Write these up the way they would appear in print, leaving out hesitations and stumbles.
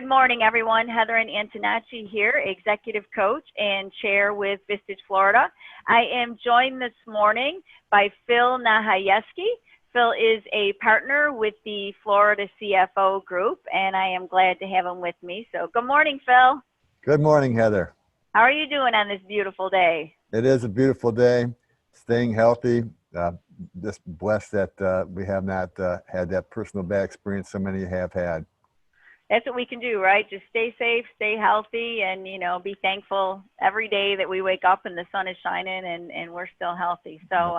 Good morning, everyone. Heather and Antonacci here, Executive Coach and Chair with Vistage, Florida. I am joined this morning by Phil Nahajewski. Phil is a partner with the Florida CFO Group, and I am glad to have him with me. So good morning, Phil. Good morning, Heather. How are you doing on this beautiful day? It is a beautiful day, staying healthy. Just blessed that we have not had that personal bad experience so many have had. That's what we can do, right? Just stay safe, stay healthy, and, be thankful every day that we wake up and the sun is shining and we're still healthy. So,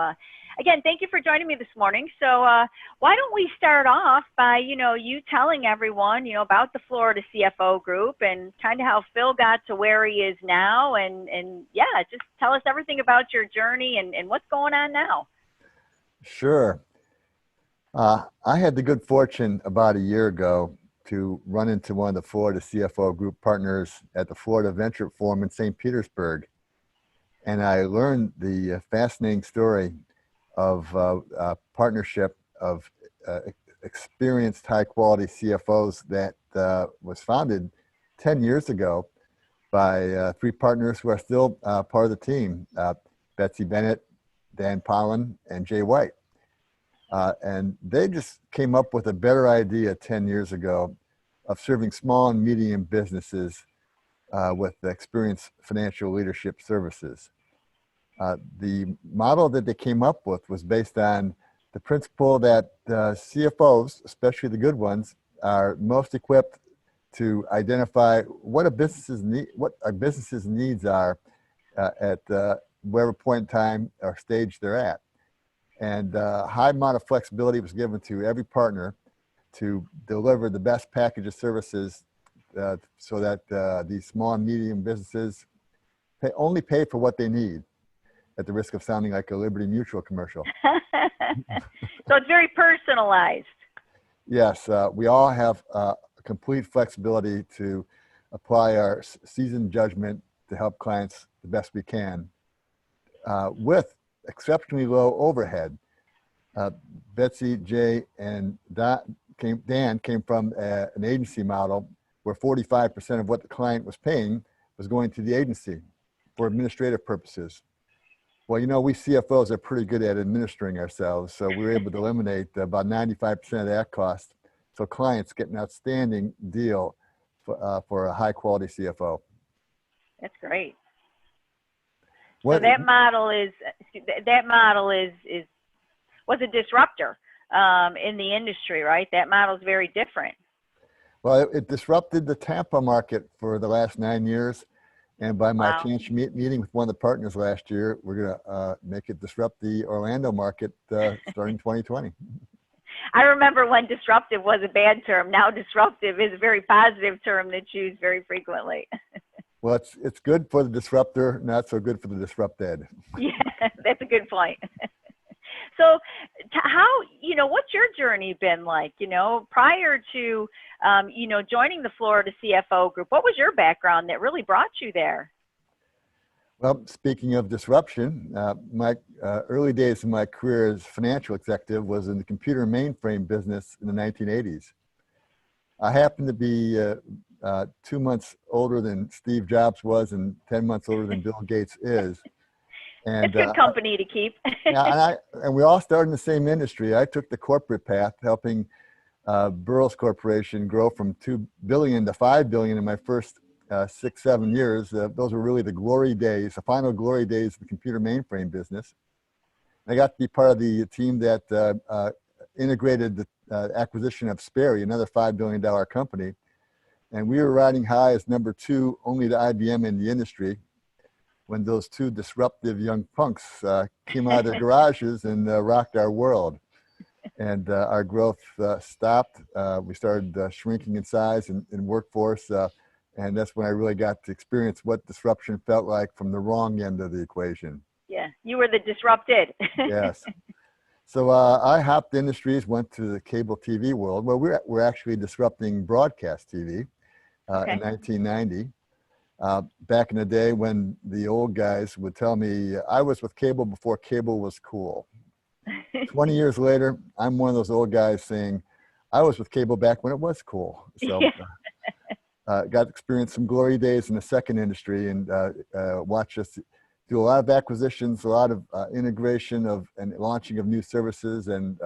again, thank you for joining me this morning. So why don't we start off by, you telling everyone, about the Florida CFO Group and kind of how Phil got to where he is now. And yeah, just tell us everything about your journey and what's going on now. Sure. I had the good fortune about a year ago to run into one of the Florida CFO Group partners at the Florida Venture Forum in St. Petersburg. And I learned the fascinating story of a partnership of experienced high-quality CFOs that was founded 10 years ago by three partners who are still part of the team, Betsy Bennett, Dan Pollan, and Jay White. And they just came up with a better idea 10 years ago of serving small and medium businesses with experienced financial leadership services. The model that they came up with was based on the principle that CFOs, especially the good ones, are most equipped to identify what a business's needs are at whatever point in time or stage they're at. And a high amount of flexibility was given to every partner to deliver the best package of services so that these small and medium businesses only pay for what they need, at the risk of sounding like a Liberty Mutual commercial. So it's very personalized. Yes, we all have complete flexibility to apply our seasoned judgment to help clients the best we can with exceptionally low overhead. Betsy, Jay, and Dan came from an agency model where 45% of what the client was paying was going to the agency for administrative purposes. Well, we CFOs are pretty good at administering ourselves, so we were able to eliminate about 95% of that cost. So clients get an outstanding deal for a high quality CFO. That's great. So that model was a disruptor in the industry, right? That model is very different. Well, it disrupted the Tampa market for the last 9 years. And by my chance meeting with one of the partners last year, we're going to make it disrupt the Orlando market starting 2020. I remember when disruptive was a bad term. Now disruptive is a very positive term that's used very frequently. Well, it's good for the disruptor, not so good for the disrupted. Yeah, that's a good point. So how, what's your journey been like, prior to, joining the Florida CFO Group? What was your background that really brought you there? Well, speaking of disruption, my early days in my career as financial executive was in the computer mainframe business in the 1980s. I happened to be 2 months older than Steve Jobs was and 10 months older than Bill Gates is. And, it's good company to keep. and we all started in the same industry. I took the corporate path, helping Burroughs Corporation grow from $2 billion to $5 billion in my first 6-7 years. Those were really the glory days, the final glory days of the computer mainframe business. I got to be part of the team that integrated the acquisition of Sperry, another $5 billion company. And we were riding high as number 2 only to IBM in the industry when those two disruptive young punks came out of their garages and rocked our world. And our growth stopped. We started shrinking in size and workforce. And that's when I really got to experience what disruption felt like from the wrong end of the equation. Yeah, you were the disrupted. Yes. So I hopped industries, went to the cable TV world. Well, we're actually disrupting broadcast TV in 1990. Back in the day when the old guys would tell me I was with cable before cable was cool. 20 years later, I'm one of those old guys saying I was with cable back when it was cool. So got to experience some glory days in the second industry and watch us do a lot of acquisitions, a lot of integration of and launching of new services, and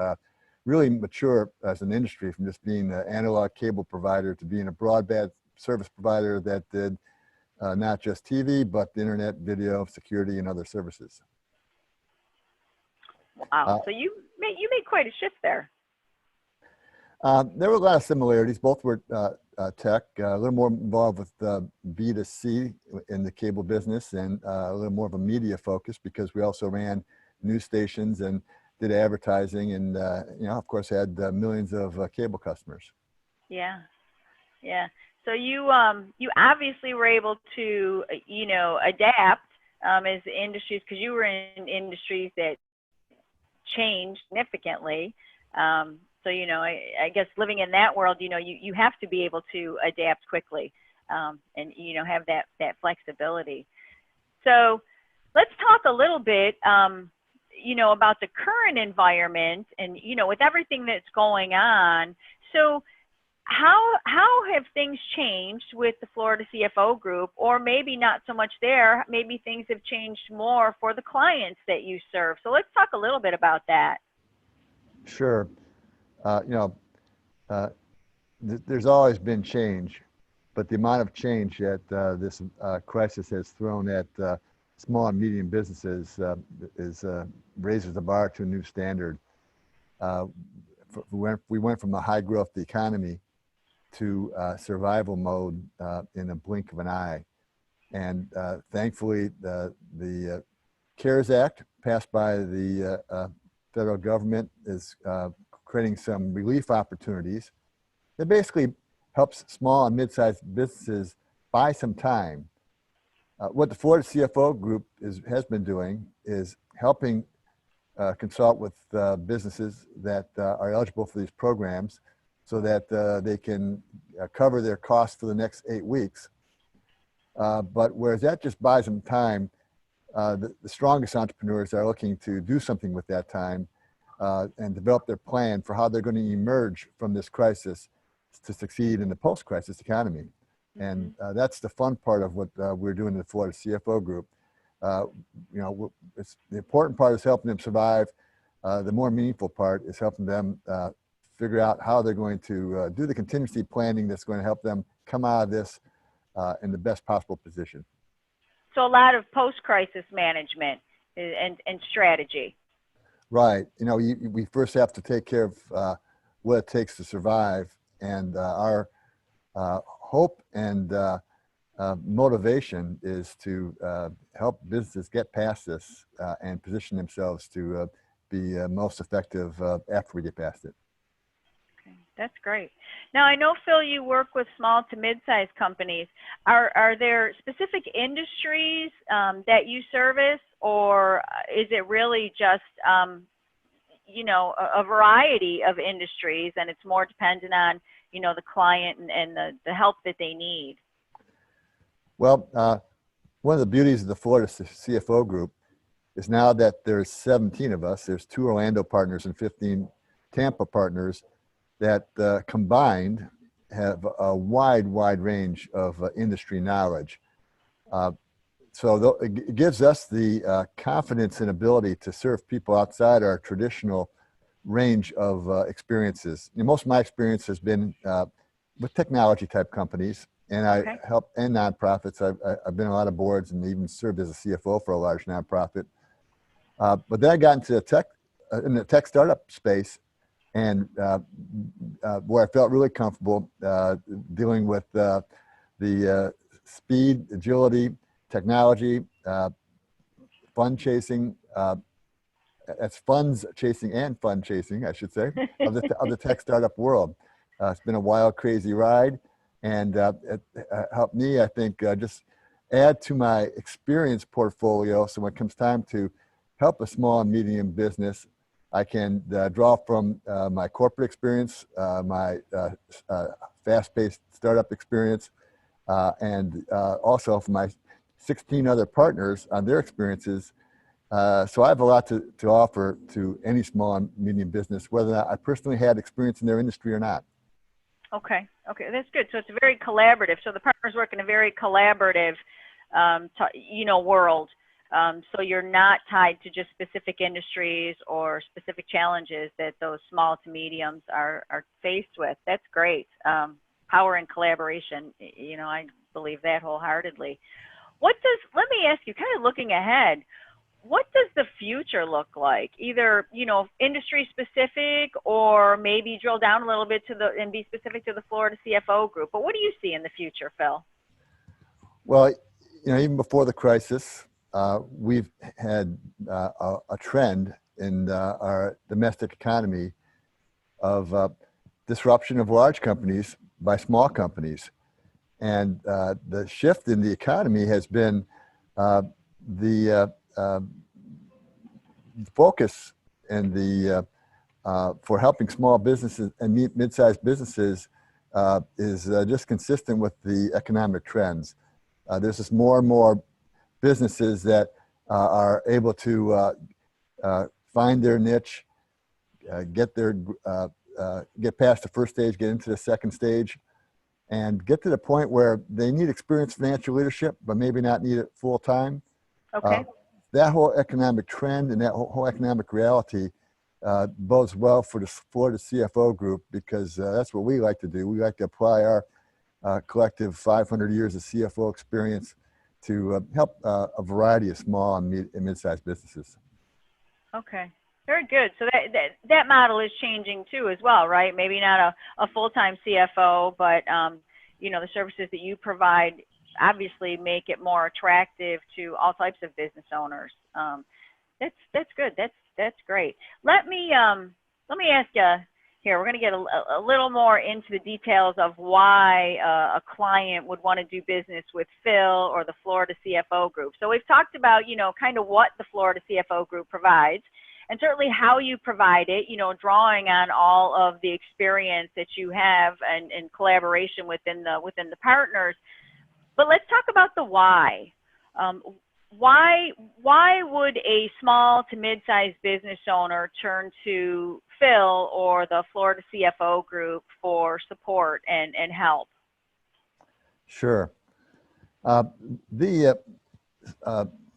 really mature as an industry from just being an analog cable provider to being a broadband service provider that did not just TV, but the internet, video, security, and other services. Wow, so you made quite a shift there. There were a lot of similarities. Both were tech, a little more involved with B2C in the cable business, and a little more of a media focus because we also ran news stations and did advertising, and you know, of course, had millions of cable customers. Yeah, yeah. So you obviously were able to adapt as industries, because you were in industries that changed significantly. So, I guess living in that world, you have to be able to adapt quickly and, have that flexibility. So let's talk a little bit, about the current environment and, with everything that's going on. So how have things changed with the Florida CFO Group, or maybe not so much there, maybe things have changed more for the clients that you serve? So let's talk a little bit about that. Sure. There's always been change, but the amount of change that this crisis has thrown at small and medium businesses raises the bar to a new standard. We went from a high growth economy to survival mode in a blink of an eye. And thankfully, the CARES Act passed by the federal government is creating some relief opportunities that basically helps small and mid-sized businesses buy some time. What the Florida CFO Group has been doing is helping consult with businesses that are eligible for these programs so that they can cover their costs for the next 8 weeks. But whereas that just buys them time, the strongest entrepreneurs are looking to do something with that time and develop their plan for how they're going to emerge from this crisis to succeed in the post-crisis economy. Mm-hmm. And that's the fun part of what we're doing in the Florida CFO Group. The important part is helping them survive. The more meaningful part is helping them figure out how they're going to do the contingency planning that's going to help them come out of this in the best possible position. So a lot of post-crisis management and strategy. Right. We first have to take care of what it takes to survive. And our hope and motivation is to help businesses get past this and position themselves to be most effective after we get past it. Okay, that's great. Now, I know, Phil, you work with small to mid-sized companies. Are there specific industries that you service, or is it really just, a variety of industries, and it's more dependent on, the client and the help that they need? Well, one of the beauties of the Florida CFO Group is now that there's 17 of us, there's 2 Orlando partners and 15 Tampa partners that combined have a wide range of industry knowledge. So it gives us the confidence and ability to serve people outside our traditional range of experiences. Most of my experience has been with technology type companies, and I help and nonprofits. I've been on a lot of boards and even served as a CFO for a large nonprofit. But then I got into in the tech startup space, and where I felt really comfortable dealing with the speed, agility, technology, fun chasing. That's funds chasing and fun chasing, I should say, of the tech startup world. It's been a wild, crazy ride, and it helped me, I think, just add to my experience portfolio. So when it comes time to help a small and medium business, I can draw from my corporate experience, my fast-paced startup experience, and also from my 16 other partners on their experiences. So I have a lot to offer to any small and medium business, whether or not I personally had experience in their industry or not. Okay. Okay. That's good. So it's very collaborative. So the partners work in a very collaborative, world. So you're not tied to just specific industries or specific challenges that those small to mediums are faced with. That's great. Power and collaboration. I believe that wholeheartedly. Let me ask you, kind of looking ahead, what does the future look like? Either, industry specific, or maybe drill down a little bit and be specific to the Florida CFO group. But what do you see in the future, Phil? Well, even before the crisis, we've had a trend in our domestic economy of disruption of large companies by small companies. And the shift in the economy has been the focus and for helping small businesses and mid-sized businesses is just consistent with the economic trends. There's just more and more businesses that are able to find their niche, get past the first stage, get into the second stage, and get to the point where they need experienced financial leadership, but maybe not need it full time. Okay. That whole economic trend and that whole economic reality bodes well for the CFO group, because that's what we like to do. We like to apply our collective 500 years of CFO experience to help a variety of small and mid-sized businesses. Okay. Very good. So that model is changing too as well, right? Maybe not a full-time CFO, but the services that you provide obviously make it more attractive to all types of business owners. That's good. That's great. Let me ask you here. We're going to get a little more into the details of why a client would want to do business with Phil or the Florida CFO group. So we've talked about kind of what the Florida CFO group provides, and certainly how you provide it, drawing on all of the experience that you have and collaboration within the partners. But let's talk about the why. Why would a small to mid-sized business owner turn to Phil or the Florida CFO group for support and help? Sure. The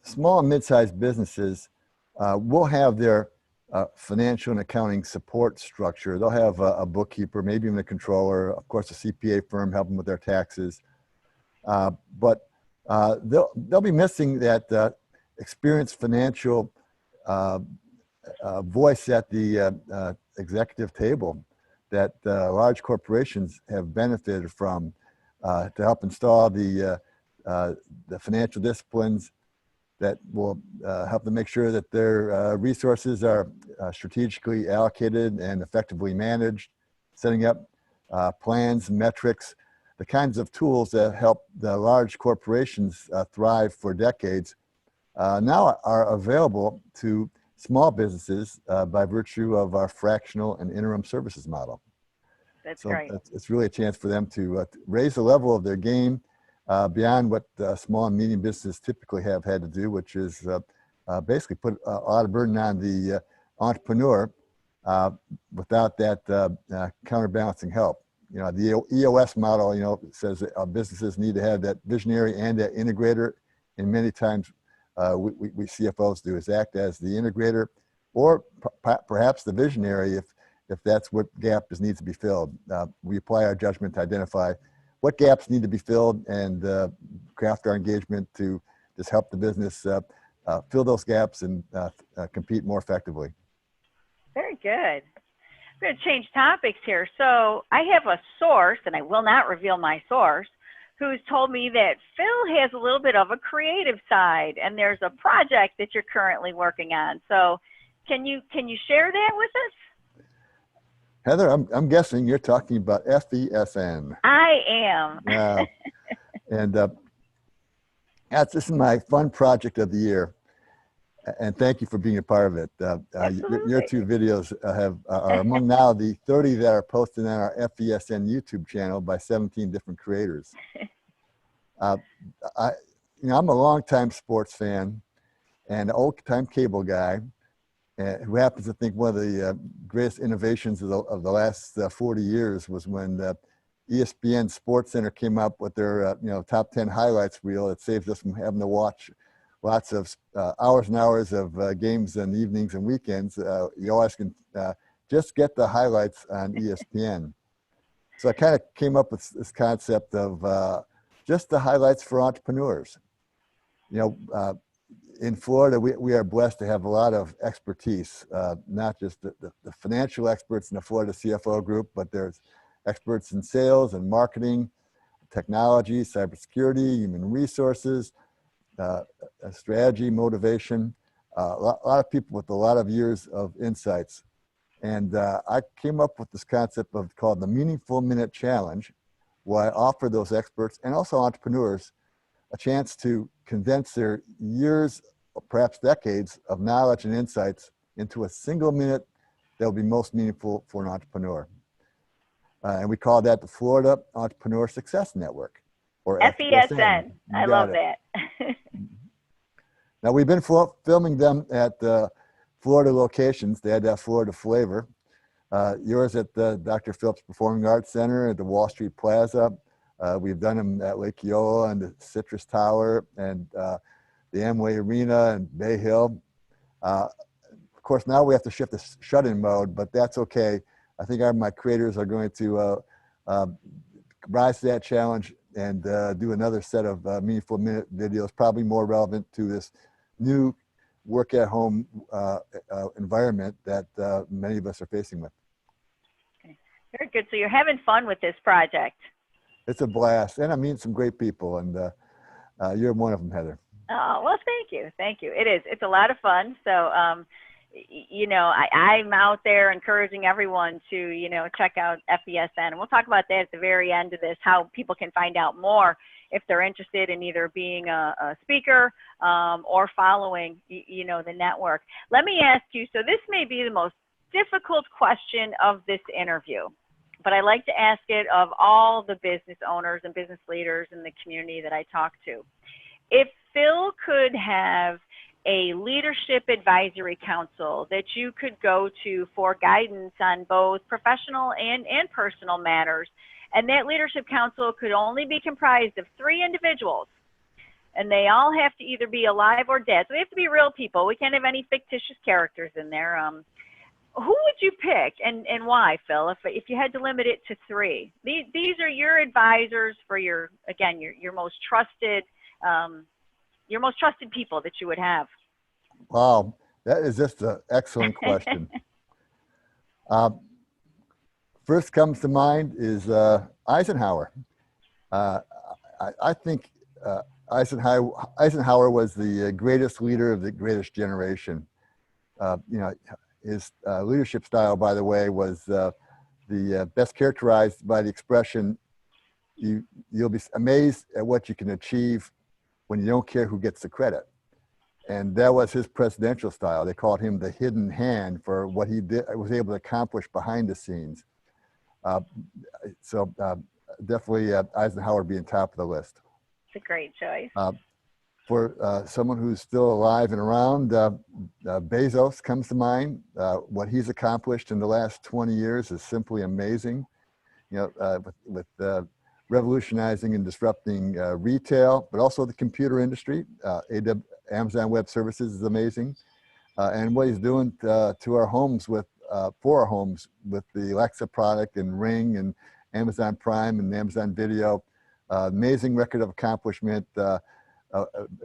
small and mid-sized businesses will have their financial and accounting support structure. They'll have a bookkeeper, maybe even a controller, of course, a CPA firm helping with their taxes. But they'll be missing that experienced financial voice at the executive table that large corporations have benefited from to help install the financial disciplines that will help them make sure that their resources are strategically allocated and effectively managed, setting up plans, metrics, the kinds of tools that help the large corporations thrive for decades now are available to small businesses by virtue of our fractional and interim services model. That's great. It's really a chance for them to raise the level of their game beyond what small and medium businesses typically have had to do, which is basically put a lot of burden on the entrepreneur without that counterbalancing help. The EOS model, says that businesses need to have that visionary and that integrator, and many times we CFOs do is act as the integrator, or perhaps the visionary if that's what gap needs to be filled. We apply our judgment to identify what gaps need to be filled and craft our engagement to just help the business fill those gaps and compete more effectively. Very good. I'm going to change topics here. So I have a source, and I will not reveal my source, who's told me that Phil has a little bit of a creative side, and there's a project that you're currently working on. So can you share that with us? Heather, I'm guessing you're talking about FESN. I am. Yeah. And this is my fun project of the year. And thank you for being a part of it. Your two videos are among now the 30 that are posted on our FESN YouTube channel by 17 different creators. I'm a longtime sports fan and an old-time cable guy who happens to think one of the greatest innovations of the last 40 years was when ESPN Sports Center came up with their top 10 highlights reel. It saves us from having to watch lots of hours and hours of games and evenings and weekends. You always can just get the highlights on ESPN. So I kind of came up with this concept of just the highlights for entrepreneurs. In Florida, we are blessed to have a lot of expertise, not just the financial experts in the Florida CFO group, but there's experts in sales and marketing, technology, cybersecurity, human resources, strategy, motivation, a lot of people with a lot of years of insights. And I came up with this concept called the Meaningful Minute Challenge, where I offer those experts and also entrepreneurs a chance to condense their years, or perhaps decades of knowledge and insights into a single minute that will be most meaningful for an entrepreneur. And we call that the Florida Entrepreneur Success Network, or FESN. I love that. Now, we've been filming them at Florida locations. They had that Florida flavor. Yours at the Dr. Phillips Performing Arts Center at the Wall Street Plaza. We've done them at Lake Eola and the Citrus Tower and the Amway Arena and Bay Hill. Of course, now we have to shift to shut-in mode, but that's okay. I think my creators are going to rise to that challenge and do another set of Meaningful Minute videos, probably more relevant to this new work-at-home environment that many of us are facing with. Okay. Very good. So you're having fun with this project. It's a blast, and I'm meeting some great people, and you're one of them, Heather. Oh, well, thank you. Thank you. It is. It's a lot of fun. So, I'm out there encouraging everyone to, check out FESN. And we'll talk about that at the very end of this, how people can find out more if they're interested in either being a speaker or following, the network. Let me ask you, so this may be the most difficult question of this interview, but I like to ask it of all the business owners and business leaders in the community that I talk to. If Phil could have a leadership advisory council that you could go to for guidance on both professional and personal matters, and that leadership council could only be comprised of 3 individuals, and they all have to either be alive or dead. So they have to be real people. We can't have any fictitious characters in there. Who would you pick and why, Phil, if you had to limit it to 3? These are your advisors for your most trusted people that you would have. Wow, that is just an excellent question. First comes to mind is Eisenhower. I think Eisenhower was the greatest leader of the greatest generation. His leadership style, by the way, was the best characterized by the expression, you'll be amazed at what you can achieve when you don't care who gets the credit. And that was his presidential style. They called him the hidden hand for what he was able to accomplish behind the scenes. Definitely Eisenhower being top of the list. It's a great choice. For someone who's still alive and around, Bezos comes to mind. What he's accomplished in the last 20 years is simply amazing. With revolutionizing and disrupting retail, but also the computer industry. Amazon Web Services is amazing. And what he's doing to our homes for our homes with the Alexa product and Ring and Amazon Prime and Amazon Video. Amazing record of accomplishment,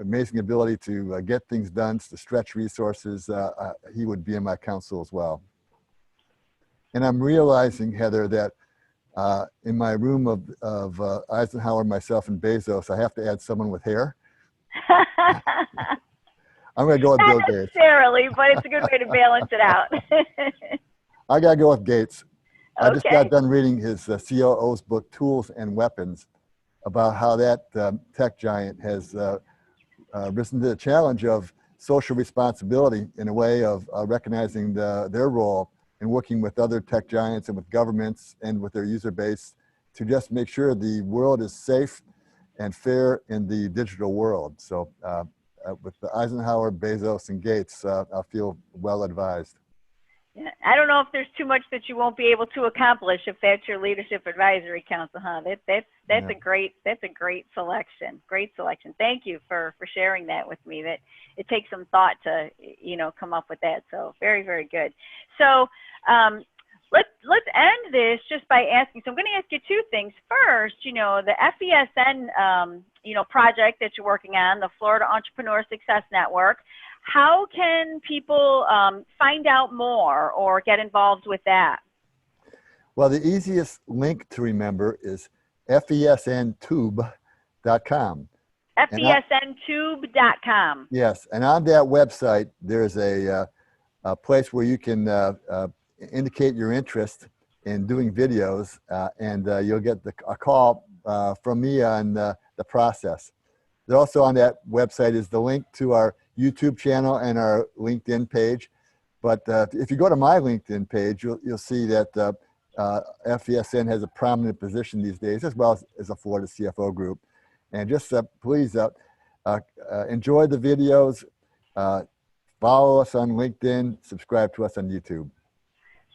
amazing ability to get things done, to stretch resources. He would be in my council as well. And I'm realizing, Heather, that in my room of Eisenhower, myself, and Bezos, I have to add someone with hair. I'm going to go with Bill Gates. Not necessarily, but it's a good way to balance it out. I got to go with Gates. I just got done reading his COO's book, Tools and Weapons, about how that tech giant has risen to the challenge of social responsibility in a way of recognizing their role in working with other tech giants and with governments and with their user base to just make sure the world is safe and fair in the digital world. So with the Eisenhower, Bezos, and Gates, I feel well advised. Yeah. I don't know if there's too much that you won't be able to accomplish if that's your leadership advisory council, huh? That's Yeah. a great selection. Great selection. Thank you for sharing that with me. That it takes some thought to, you know, come up with that. So very, very good. So let's end this just by asking. So I'm going to ask you two things. First, you know, the FESN you know, project that you're working on, the Florida Entrepreneur Success Network. How can people find out more or get involved with that? Well, the easiest link to remember is fesntube.com. FESNtube.com. Yes, and on that website, there's a place where you can indicate your interest in doing videos, and you'll get a call from me on the process. Also on that website is the link to our YouTube channel and our LinkedIn page. But if you go to my LinkedIn page, you'll see that FESN has a prominent position these days, as well as a Florida CFO group. And just please enjoy the videos, follow us on LinkedIn, subscribe to us on YouTube.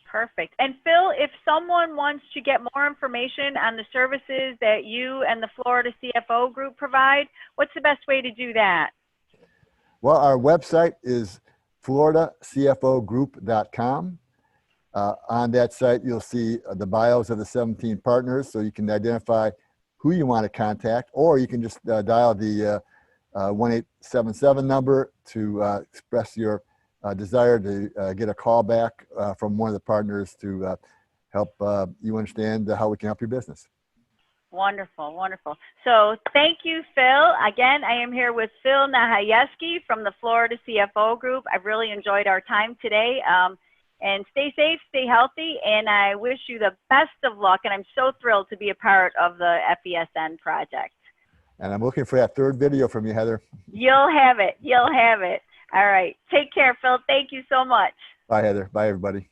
Perfect. And Phil, if someone wants to get more information on the services that you and the Florida CFO group provide, what's the best way to do that? Well, our website is floridacfogroup.com. On that site, you'll see the bios of the 17 partners, so you can identify who you want to contact, or you can just dial the 1877 number to express your desire to get a call back from one of the partners to help you understand how we can help your business. Wonderful, wonderful. So thank you, Phil. Again, I am here with Phil Nahajewski from the Florida CFO Group. I've really enjoyed our time today. And stay safe, stay healthy, and I wish you the best of luck. And I'm so thrilled to be a part of the FESN project. And I'm looking for that third video from you, Heather. You'll have it. You'll have it. All right. Take care, Phil. Thank you so much. Bye, Heather. Bye, everybody.